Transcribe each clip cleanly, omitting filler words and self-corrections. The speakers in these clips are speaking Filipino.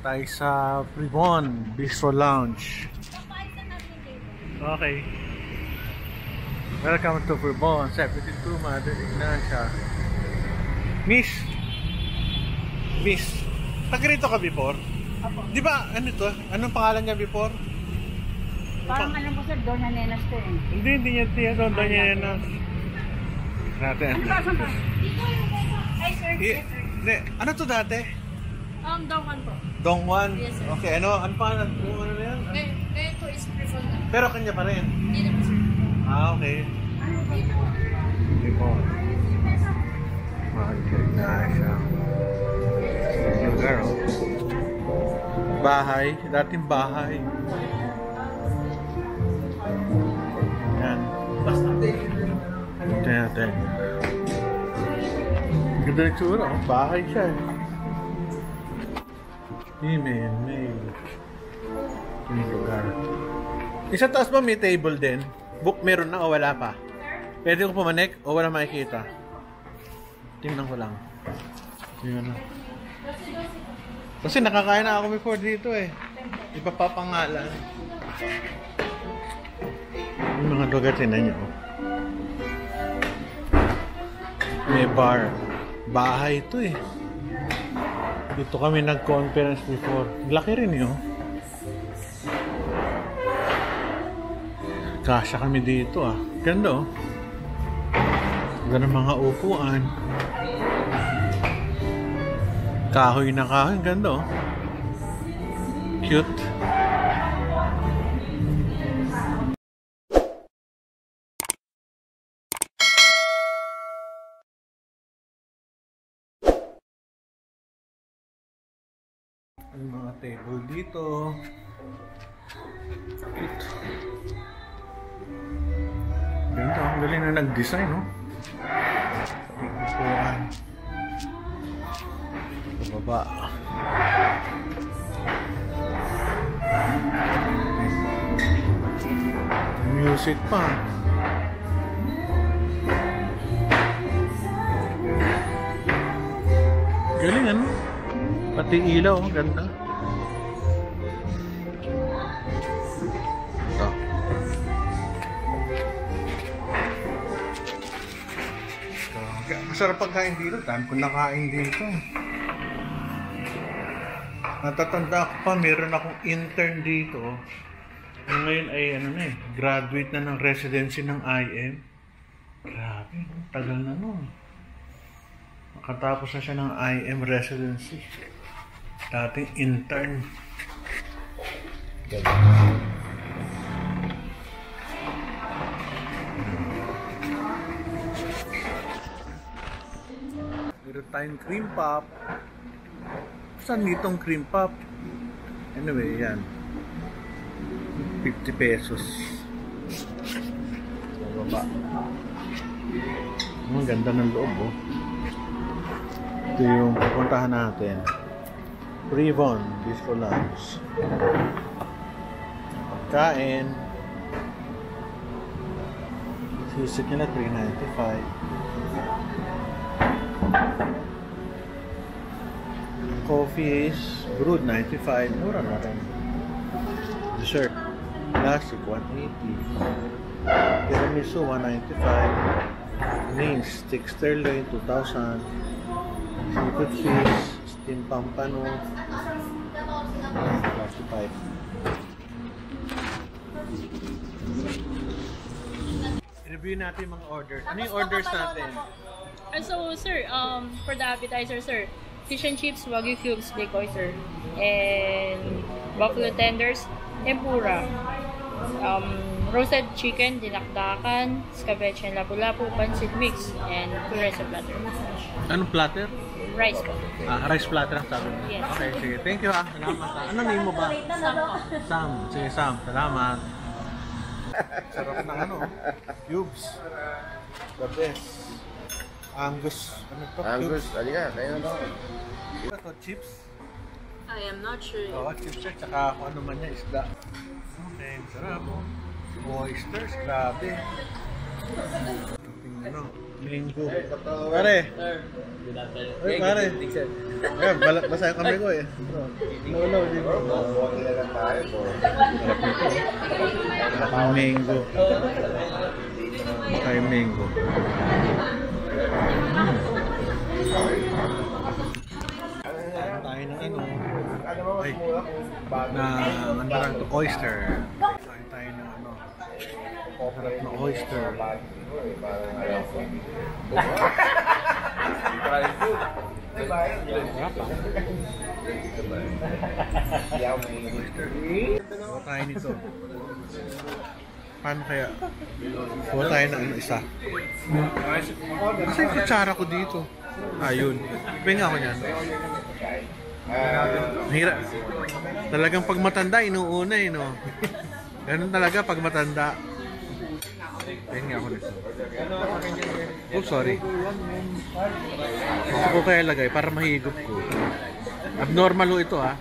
tayo sa Privon Bistro Lounge. Okay. Welcome to Privon, 72 Mother Ignacia. Miss, tagrito ka before? Apo. Di ba, ano to? Anong pangalan niya before? Parang ano po sir, Doña Nenas to eh. Hindi niya Doña Nenas. Natin. Ano ba, saan ba? Ay sir, yes sir. Hindi, ano to dati? Dongwan po. Dongwan? Yes sir. Okay, ano pangalan? Ano na yan? Ngayon po is Privon na. Pero kanya pa rin? Hindi na po sir. Ah, okay. Privon. Mother Ignacia. Yung girl. Bahay, dating bahay. Yan. Ito natin. Ganda ng tsura, oh. Bahay siya eh. Female, male. Yung lugar. Isa taas ba may table din? Book meron na o wala pa? Pwede ko pumanik o wala makikita? Tingnan ko lang. Tingnan na. Kasi nakakain na ako before dito eh. Ipapapangalan. Yung mga lugar, tinan nyo. May bar. Bahay ito eh. Dito kami nag-conference before. Laki rin yun. Kasya kami dito ah. Ganda oh. Ganda mga upuan. Kahoy na kahoy. Ganda oh. Cute. Yung mga table dito. Cute. Ganda, ang galing na nag-design, no? Upuan. Sa baba. Music pa. Galing, ano? Pati ilaw, ganda. Ito. Masarap pagkain dito. Dahil kung nakain dito. Natatanda ko pa, meron akong intern dito. Ngayon ay ano na eh, graduate na ng residency ng IM. Grabe, tagal na nun. Makatapos na siya ng IM residency. Dating intern. Meron tayong cream pop. Saan ditong cream pop? Anyway, yan. 50 pesos. Sa baba. Ang ganda ng loob, oh. Ito yung pupuntahan natin. Privon Bistro Lounge. Pagkain. Sisik nila $3.95. Coffee is brewed $95. Mura na rin. Dessert. Classic $180. Tiramisu $195. Mains stick sterling $2,000. Seafood fish, steamed pampano, $45. I-review natin yung mga orders. Ano yung orders natin? So sir, for the appetizer sir, fish and chips, wagyu cubes, bake oyster, and buffalo tenders, tempura, roasted chicken, dinakdakan, escabeche and lapu-lapu, pancit mix, and puree sa platter. Anong platter? Rice po. Rice platter ang sabi mo? Yes. Okay, sige. Thank you ha. Salamat ha. Ano name mo ba? Sam po. Sam. Sige, Sam. Salamat. Sarap ng ano. Cubes. The best. Angus. Ano to? Angus, alika. Kaya na ba? Ano to? Chips? I am not sure. Oo, chips at saka kung ano man niya, isda. Okay, sarap. Oysters, grabe. Ano? Mango. Pare. Ay, pare. Ayan, basa yung kamay ko eh. No, di ba? Mango. Kay mango. Tayo ng ano. Ay. Na oyster. Tayo ng ano. Sarap na oyster. Kuha tayo nito. Paano kaya? Kuha tayo ng isa. Kasi yung kutsara ko dito. Ayun. Pinga ako niyan. Hirap. Talagang pag matanda, inuuna eh, no? Ganun talaga pag matanda. Pinga ako nito. Oh, sorry. Gusto ko kaya lagay para mahigop ko. Abnormal ho ito, ha?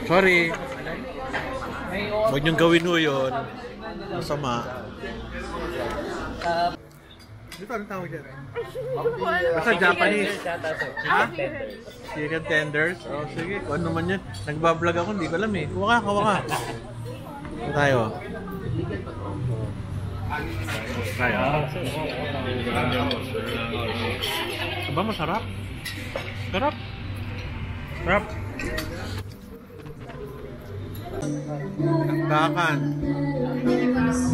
Sorry. Huwag niyong gawin ho yun. Masama. Dito, anong tawag dyan? Basta Japanese. Ha? Chicken tenders? Oh, sige. Kung ano man yan. Nagbablog ako, hindi ko alam eh. Kuha ka. Ito tayo. Tayo. Aba, masarap. Sarap. Sarap. Dakdakan.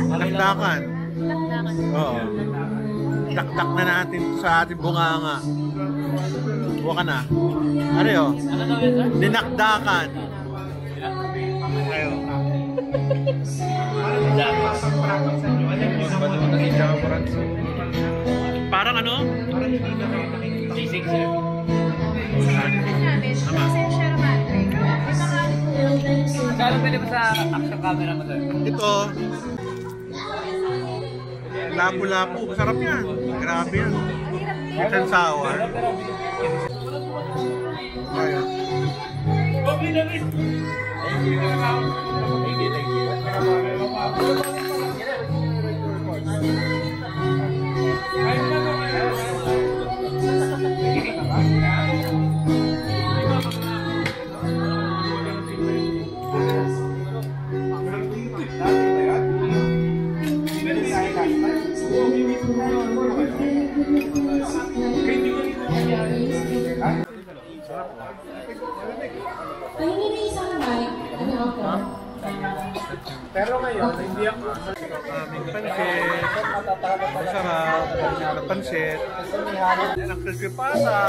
Dakdakan. Oo. Dakdak na natin sa ating bunganga. Buka ka na. Ano yun? Dinakdakan. Tayo. Parang ano? Sisig sir. Kala pwede ba sa action camera mo sir? Ito. Lapu-lapu. Masarap yan. Grabe yan. Chicken sour. Ayan. Pero ngayon, hindi ako Aming pansit. Masarap. Pansit. Yan ang crispy pata.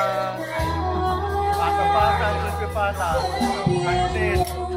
Pata-pata, crispy pata. Pansit.